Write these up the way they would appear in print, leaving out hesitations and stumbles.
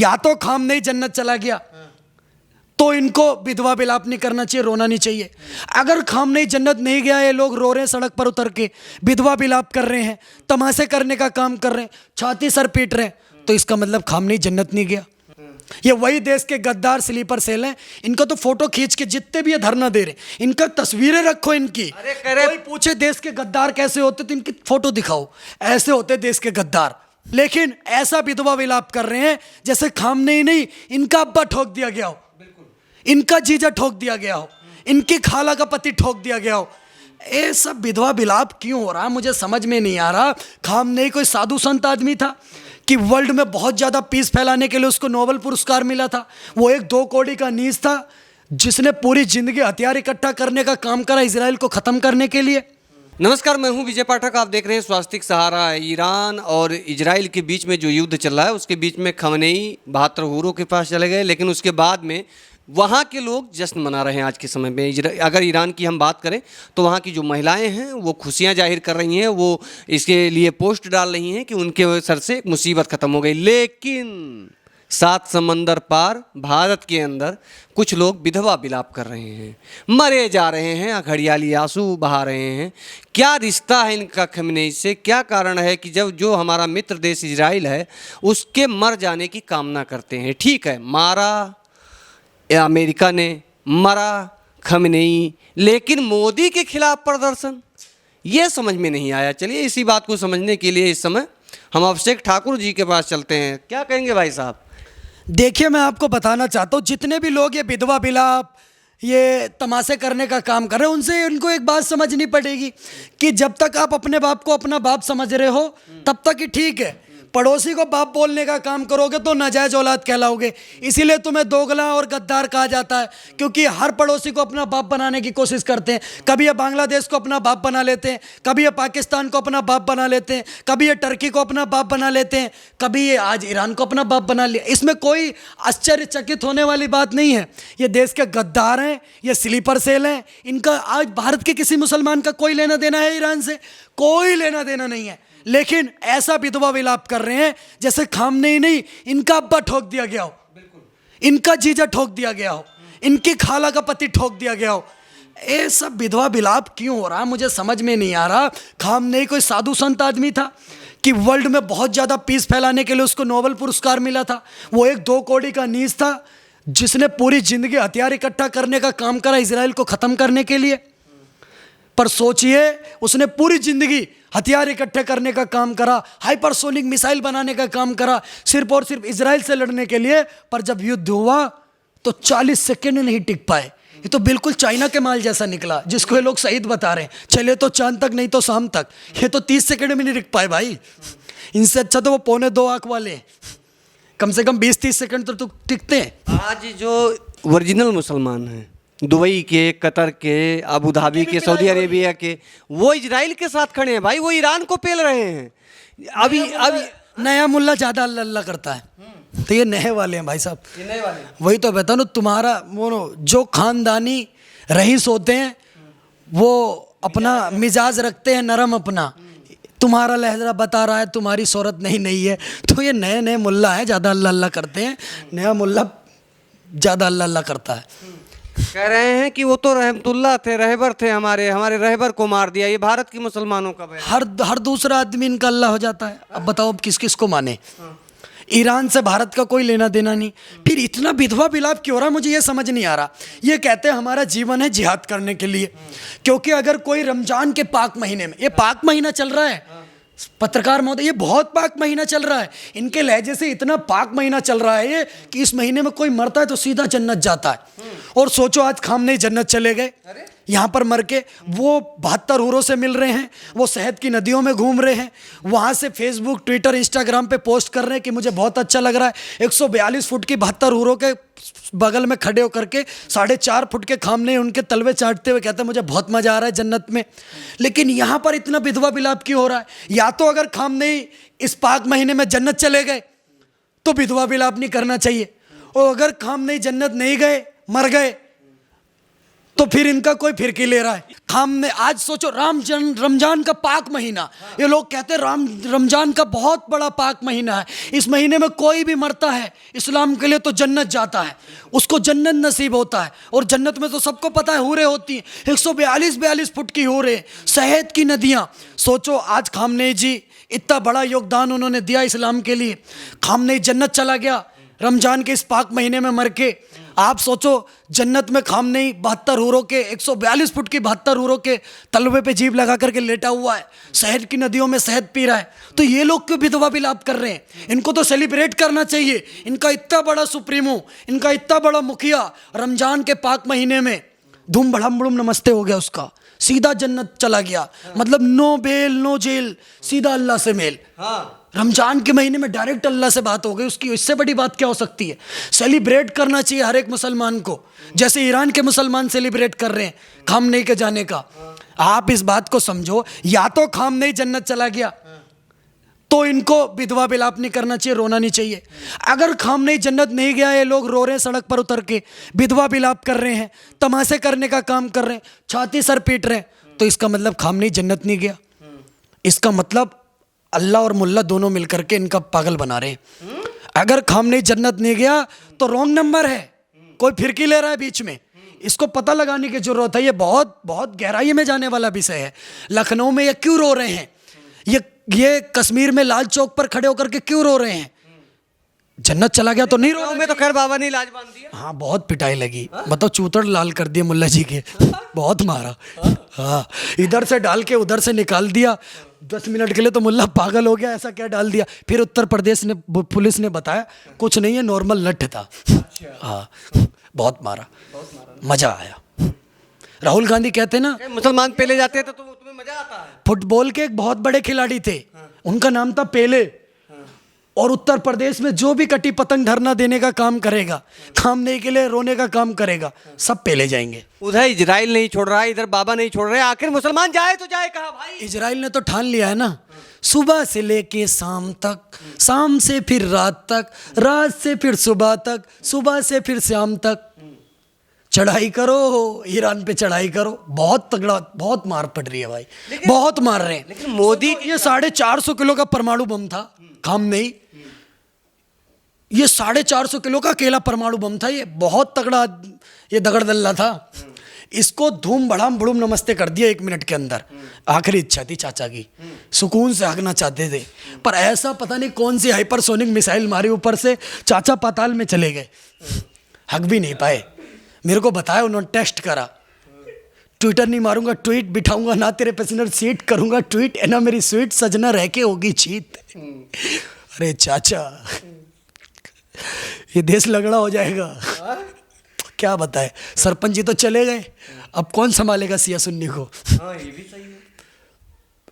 या तो खामनेई जन्नत चला गया तो इनको विधवा विलाप नहीं करना चाहिए, रोना नहीं चाहिए। अगर खामनेई जन्नत नहीं गया, ये लोग रो रहे हैं सड़क पर उतर के, विधवा विलाप कर रहे हैं, तमाशे करने का काम कर रहे हैं, छाती सर पीट रहे हैं, तो इसका मतलब खामनेई जन्नत नहीं गया। ये वही देश के गद्दार स्लीपर सेल हैं। इनको तो फोटो खींच के जितने भी ये धरना दे रहे, इनका तस्वीरें रखो इनकी। कोई पूछे देश के गद्दार कैसे होते तो इनकी फोटो दिखाओ, ऐसे होते देश के गद्दार। लेकिन ऐसा विधवा विलाप कर रहे हैं जैसे खामनेई नहीं, इनका अब्बा ठोक दिया गया हो, इनका जीजा ठोक दिया गया हो, इनकी खाला का पति ठोक दिया गया हो। ये सब विधवा विलाप क्यों हो रहा है मुझे समझ में नहीं आ रहा। खामनेई कोई साधु संत आदमी था कि वर्ल्ड में बहुत ज़्यादा पीस फैलाने के लिए उसको नोबेल पुरस्कार मिला था। वो एक 2 कौड़ी का नीच था जिसने पूरी जिंदगी हथियार इकट्ठा करने का काम करा इजराइल को ख़त्म करने के लिए। नमस्कार, मैं हूं विजय पाठक। आप देख रहे हैं स्वास्तिक सहारा। ईरान और इजराइल के बीच में जो युद्ध चल रहा है उसके बीच में खमनेई 72 हूरों के पास चले गए, लेकिन उसके बाद में वहाँ के लोग जश्न मना रहे हैं। आज के समय में अगर ईरान की हम बात करें तो वहाँ की जो महिलाएं हैं वो खुशियाँ जाहिर कर रही हैं, वो इसके लिए पोस्ट डाल रही हैं कि उनके सर से एक मुसीबत ख़त्म हो गई। लेकिन 7 समंदर पार भारत के अंदर कुछ लोग विधवा विलाप कर रहे हैं, मरे जा रहे हैं, घड़ियाली आंसू बहा रहे हैं। क्या रिश्ता है इनका खमनेई से? क्या कारण है कि जब जो हमारा मित्र देश इजराइल है उसके मर जाने की कामना करते हैं? ठीक है, मारा अमेरिका ने, मरा खमनेई, लेकिन मोदी के खिलाफ प्रदर्शन, ये समझ में नहीं आया। चलिए इसी बात को समझने के लिए इस समय हम अभिषेक ठाकुर जी के पास चलते हैं। क्या कहेंगे भाई साहब? देखिए, मैं आपको बताना चाहता हूँ, जितने भी लोग ये विधवा विलाप, ये तमाशे करने का काम कर रहे हैं, उनसे उनको एक बात समझनी पड़ेगी कि जब तक आप अपने बाप को अपना बाप समझ रहे हो तब तक ही ठीक है। पड़ोसी को बाप बोलने का काम करोगे तो नाजायज औलाद कहलाओगे। इसीलिए तुम्हें दोगला और गद्दार कहा जाता है, क्योंकि हर पड़ोसी को अपना बाप बनाने की कोशिश करते हैं। कभी ये बांग्लादेश को अपना बाप बना लेते हैं, कभी ये पाकिस्तान को अपना बाप बना लेते हैं, कभी ये टर्की को अपना बाप बना लेते हैं, कभी ये आज ईरान को अपना बाप बना लिया। इसमें कोई आश्चर्यचकित होने वाली बात नहीं है। ये देश के गद्दार हैं, ये स्लीपर सेल हैं। इनका आज भारत के किसी मुसलमान का कोई लेना देना है ईरान से? कोई लेना देना नहीं है। लेकिन ऐसा विधवा विलाप कर रहे हैं जैसे खामनेई नहीं, इनका अब्बा ठोक दिया गया हो, इनका जीजा ठोक दिया गया हो, इनकी खाला का पति ठोक दिया गया हो। ये सब विधवा विलाप क्यों हो रहा है मुझे समझ में नहीं आ रहा। खामनेई कोई साधु संत आदमी था कि वर्ल्ड में बहुत ज़्यादा पीस फैलाने के लिए उसको नोबेल पुरस्कार मिला था। वो एक 2 कौड़ी का नीच था जिसने पूरी जिंदगी हथियार इकट्ठा करने का काम करा इजराइल को ख़त्म करने के लिए। पर सोचिए, उसने पूरी जिंदगी हथियार इकट्ठे करने का काम करा, हाइपरसोनिक मिसाइल बनाने का काम करा, सिर्फ और सिर्फ इजराइल से लड़ने के लिए। पर जब युद्ध हुआ तो 40 सेकंड नहीं टिक पाए। ये तो बिल्कुल चाइना के माल जैसा निकला, जिसको ये लोग शहीद बता रहे हैं। चले तो चांद तक, नहीं तो शाम तक। ये तो 30 सेकंड में नहीं टिक पाए भाई। इनसे अच्छा तो वो 1.25 आंख वाले कम से कम 20-30 सेकंड तो टिकते हैं। आज जो ओरिजिनल मुसलमान हैं, दुबई के, कतर के, अबू धाबी के, सऊदी अरेबिया के, वो इजराइल के साथ खड़े हैं भाई। वो ईरान को पेल रहे हैं। अभी नया मुल्ला ज़्यादा अल्लाह अल्लाह करता है, तो ये नए वाले हैं भाई साहब। ये नए वाले, वही तो कहता हूँ, तुम्हारा वो जो खानदानी रईस होते हैं वो अपना मिजाज रखते हैं नरम अपना। तुम्हारा लहजा बता रहा है तुम्हारी शोहरत नहीं है। तो ये नए नए मुल्ला हैं, ज़्यादा अल्लाह अल्लाह करते हैं। नया मुल्ला ज़्यादा अल्लाह अल्लाह करता है। कह रहे हैं कि वो तो रहमतुल्लाह थे, रहबर थे, हमारे रहबर को मार दिया। ये भारत के मुसलमानों का बयान। हर दूसरा आदमी इनका अल्लाह हो जाता है। अब बताओ अब किस किस को माने? ईरान से भारत का कोई लेना देना नहीं। फिर इतना विधवा विलाप क्यों हो रहा मुझे ये समझ नहीं आ रहा। ये कहते हैं हमारा जीवन है जिहाद करने के लिए, क्योंकि अगर कोई रमजान के पाक महीने में, ये पाक महीना चल रहा है पत्रकार महोदय, ये बहुत पाक महीना चल रहा है। इनके लहजे से इतना पाक महीना चल रहा है ये कि इस महीने में कोई मरता है तो सीधा जन्नत जाता है। और सोचो आज खामनेई जन्नत चले गए, यहाँ पर मर के। वो 72 हूरों से मिल रहे हैं, वो शहद की नदियों में घूम रहे हैं, वहाँ से फेसबुक, ट्विटर, इंस्टाग्राम पे पोस्ट कर रहे हैं कि मुझे बहुत अच्छा लग रहा है। 142 फुट की 72 हूरों के बगल में खड़े होकर के 4.5 फुट के खामने उनके तलवे चाटते हुए कहते हैं मुझे बहुत मजा आ रहा है जन्नत में। लेकिन यहाँ पर इतना विधवा विलाप क्यों हो रहा है? या तो अगर खामनेई इस पाक महीने में जन्नत चले गए तो विधवा विलाप नहीं करना चाहिए, और अगर खामनेई जन्नत नहीं गए, मर गए, तो फिर इनका कोई फिरकी ले रहा है। खामने आज सोचो रमजान का पाक महीना, ये लोग कहते हैं रमजान का बहुत बड़ा पाक महीना है, इस महीने में कोई भी मरता है इस्लाम के लिए तो जन्नत जाता है, उसको जन्नत नसीब होता है। और जन्नत में तो सबको पता है हूरें होती हैं, 142 फुट की हूरें, शहद की नदियाँ। सोचो आज खामनेई जी इतना बड़ा योगदान उन्होंने दिया इस्लाम के लिए, खामनेई जन्नत चला गया रमजान के इस पाक महीने में मर के। आप सोचो जन्नत में खामनेई 72 हूरों के 142 फुट की 72 हूरों के तलवे पे जीभ लगा करके लेटा हुआ है, शहद की नदियों में शहद पी रहा है। तो ये लोग क्यों विधवा विलाप कर रहे हैं? इनको तो सेलिब्रेट करना चाहिए। इनका इतना बड़ा सुप्रीमो, इनका इतना बड़ा मुखिया रमजान के पाक महीने में धूम भड़म बड़ूम नमस्ते हो गया, उसका सीधा जन्नत चला गया। मतलब नो बेल नो जेल, सीधा अल्लाह से मेल। रमजान के महीने में डायरेक्ट अल्लाह से बात हो गई उसकी, इससे बड़ी बात क्या हो सकती है? सेलिब्रेट करना चाहिए हर एक मुसलमान को, जैसे ईरान के मुसलमान सेलिब्रेट कर रहे हैं खामनेई के जाने का। आप इस बात को समझो, या तो खामनेई जन्नत चला गया तो इनको विधवा विलाप नहीं करना चाहिए, रोना नहीं चाहिए। अगर खामनेई जन्नत नहीं गया, ये लोग रो रहे हैं सड़क पर उतर के, विधवा विलाप कर रहे हैं, तमाशे करने का काम कर रहे हैं, छाती सर पीट रहे हैं, तो इसका मतलब खामनेई जन्नत नहीं गया। इसका मतलब अल्लाह और मुल्ला दोनों मिलकर के इनका पागल बना रहे हैं। अगर खामनेई जन्नत नहीं गया तो रॉन्ग नंबर है, कोई फिरकी ले रहा है बीच में। इसको पता लगाने की जरूरत है। ये बहुत बहुत गहराई में जाने वाला विषय है। लखनऊ में ये क्यों रो रहे हैं, ये कश्मीर में लाल चौक पर खड़े होकर के क्यों रो रहे हैं? जन्नत चला गया तो नहीं रो में तो खैर बाबा ने इलाज बांध दिया। हाँ, बहुत पिटाई लगी, बताओ चूतड़ लाल कर दिए मुल्ला जी के, बहुत मारा। हाँ, इधर से डाल के उधर से निकाल दिया। 10 मिनट के लिए तो मुल्ला पागल हो गया, ऐसा क्या डाल दिया। फिर उत्तर प्रदेश ने पुलिस ने बताया कुछ नहीं है, नॉर्मल नट था। हाँ, बहुत मारा, मजा आया। राहुल गांधी कहते ना मुसलमान पेले जाते हैं तो तुम्हें मजा आता है। फुटबॉल के एक बहुत बड़े खिलाड़ी थे, उनका नाम था पेले। और उत्तर प्रदेश में जो भी कटी पतंग धरना देने का काम करेगा, खामनेई के लिए रोने का काम करेगा, सब पेले जाएंगे। उधर इजराइल नहीं छोड़ रहा है, इधर बाबा नहीं छोड़ रहे, आखिर मुसलमान जाए तो जाए कहाँ भाई? इजराइल ने तो ठान लिया है ना, सुबह से लेके शाम तक, शाम से फिर रात तक, रात से फिर सुबह तक, सुबह से फिर शाम तक चढ़ाई करो, ईरान पे चढ़ाई करो। बहुत तगड़ा, बहुत मार पड़ रही है भाई, बहुत मार रहे हैं। लेकिन मोदी ये 450 किलो का परमाणु बम था खामनेई, ये 450 किलो का अकेला परमाणु बम था। ये बहुत तगड़ा, ये दगड़ दल्ला था। इसको धूम भड़ाम बड़ूम नमस्ते कर दिया 1 मिनट के अंदर। आखिरी इच्छा थी चाचा की, सुकून से हगना चाहते थे, पर ऐसा पता नहीं कौन सी हाइपरसोनिक मिसाइल मारी ऊपर से, चाचा पाताल में चले गए, हग भी नहीं पाए। मेरे को बताया, उन्होंने टेस्ट करा, ट्विटर नहीं मारूंगा, ट्वीट बिठाऊंगा ना, तेरे पैसेंजर सीट करूंगा ट्वीट, है ना मेरी स्वीट सजना रह के होगी चीत। अरे चाचा, ये देश लगड़ा हो जाएगा। क्या बताए, सरपंच जी तो चले गए, अब कौन संभालेगा सिया सुन्नी को? ये भी सही है।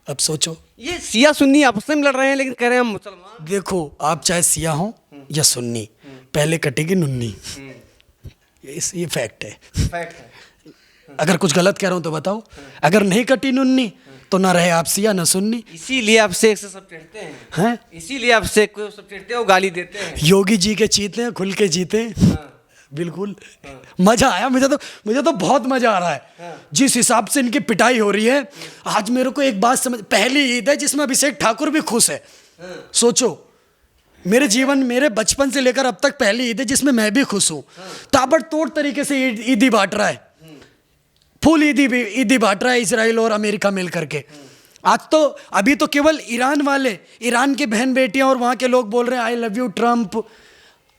अब सोचो, ये सिया सुन्नी आपस में लड़ रहे हैं, लेकिन कह रहे हैं हम मुसलमान। देखो आप चाहे सिया हो या सुन्नी, पहले कटेगी नुन्नी, ये फैक्ट है। फैक्ट है। अगर कुछ गलत कह रहा हूं तो बताओ। अगर नहीं कटी नुन्नी तो ना रहे आप सिया ना सुन्नी। इसीलिए आपसे सब चिढ़ते हैं, इसीलिए आपसे सब चिढ़ते हैं, गाली देते हैं। योगी जी के चीते हैं, खुल के जीते। बिल्कुल मजा आया, मुझे तो बहुत मजा आ रहा है। जिस हिसाब से इनकी पिटाई हो रही है, आज मेरे को एक बात समझ, पहली ईद है जिसमें अभिषेक ठाकुर भी खुश है। सोचो, मेरे जीवन, मेरे बचपन से लेकर अब तक पहली ईद है जिसमें मैं भी खुश हूँ। ताबड़तोड़ तरीके से ईदी बांट रहा है, फुल ईदी बांट रहा है इजराइल और अमेरिका मिल करके। आज तो अभी तो केवल ईरान वाले, ईरान की बहन बेटियां और वहां के लोग बोल रहे हैं I love you Trump,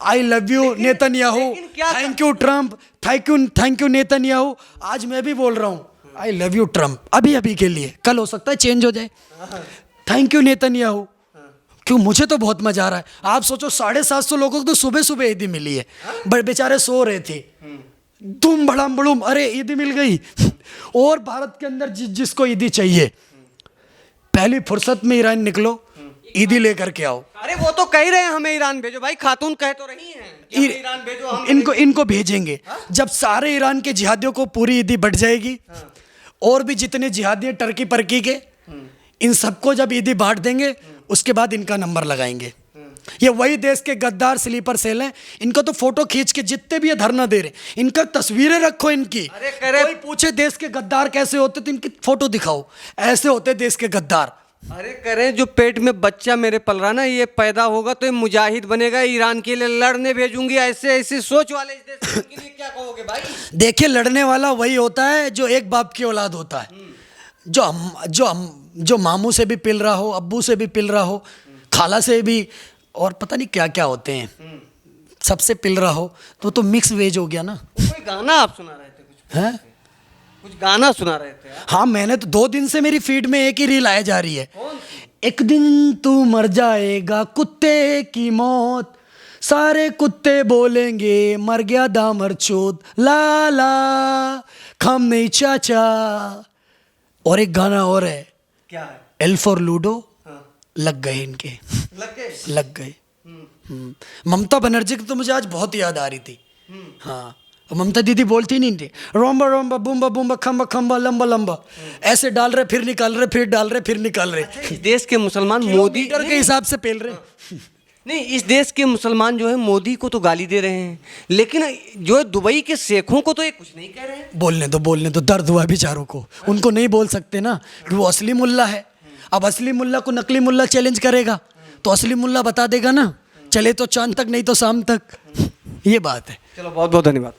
I love you Netanyahu, thank you Trump, thank you Netanyahu. आज मैं भी बोल रहा हूँ आई लव यू ट्रम्प, अभी अभी के लिए, कल हो सकता है चेंज हो जाए। Thank you Netanyahu. क्यों, मुझे तो बहुत मजा आ रहा है। आप सोचो 750 लोगों को तो सुबह सुबह ईदी मिली है, बड़े बेचारे सो रहे थे, धूम भड़ाम बड़ूम, अरे ईदी मिल गई। और भारत के अंदर जिसको ईदी चाहिए, पहली फुर्सत में ईरान निकलो, ईदी लेकर के आओ। अरे वो तो कह रहे हैं हमें ईरान भेजो भाई, खातून कह तो रही हैं ईरान भेजो, हम इनको भेजेंगे। जब सारे ईरान के जिहादियों को पूरी ईदी बढ़ जाएगी, और भी जितने जिहादी हैं टर्की परकी के, इन सबको जब ईदी बांट देंगे, उसके बाद इनका नंबर लगाएंगे। ये वही देश के गद्दार स्लीपर सेल हैं। इनको तो फोटो खींच के जितने भी ये धरना दे रहे, इनका तस्वीरें रखो इनकी। अरे करे- कोई पूछे देश के गद्दार कैसे होते तो इनकी फोटो दिखाओ, ऐसे होते देश के गद्दार। अरे करें, जो पेट में बच्चा मेरे पल रहा ना, ये पैदा होगा तो ये मुजाहिद बनेगा, ईरान के लिए लड़ने भेजूंगी। ऐसे ऐसी सोच वाले इस देश में, इनके लिए क्या कहोगे भाई? देखिए, लड़ने वाला वही होता है जो एक बाप की औलाद होता है, जो मामू से भी पिल रहा हो, अब्बू से भी पिल रहा हो, खाला से भी, और पता नहीं क्या क्या होते हैं, सबसे पिल रहा हो, तो मिक्स वेज हो गया ना। कोई गाना आप सुना रहे थे, हैं? कुछ गाना सुना रहे थे आप? हाँ, मैंने तो 2 दिन से मेरी फीड में एक ही रील आया जा रही है। कौन? एक दिन तू मर जाएगा कुत्ते की मौत, सारे कुत्ते बोलेंगे मर गया दामर चोद, ला ला खम नहीं चाचा। और एक गाना और है, क्या है? L for ludo. हाँ। लग गए इनके, लग गए? लग गए। ममता बनर्जी की तो मुझे आज बहुत याद आ रही थी। हाँ, ममता दीदी बोलती नहीं थी, रोम्बा रोम्बा बूम्बा बूम्बा खम्बा खम्बा लंबा लंबा, ऐसे डाल रहे फिर निकाल रहे, फिर डाल रहे फिर निकाल रहे, इस देश के मुसलमान मोदी मीटर के हिसाब से पेल रहे। नहीं, इस देश के मुसलमान जो है मोदी को तो गाली दे रहे हैं, लेकिन जो है दुबई के शेखों को तो ये कुछ नहीं कह रहे हैं। बोलने दो, दर्द हुआ बेचारों को, उनको नहीं बोल सकते ना कि वो असली मुल्ला है। अब असली मुल्ला को नकली मुल्ला चैलेंज करेगा तो असली मुल्ला बता देगा ना, चले तो चांद तक नहीं तो शाम तक। ये बात है। चलो, बहुत बहुत धन्यवाद।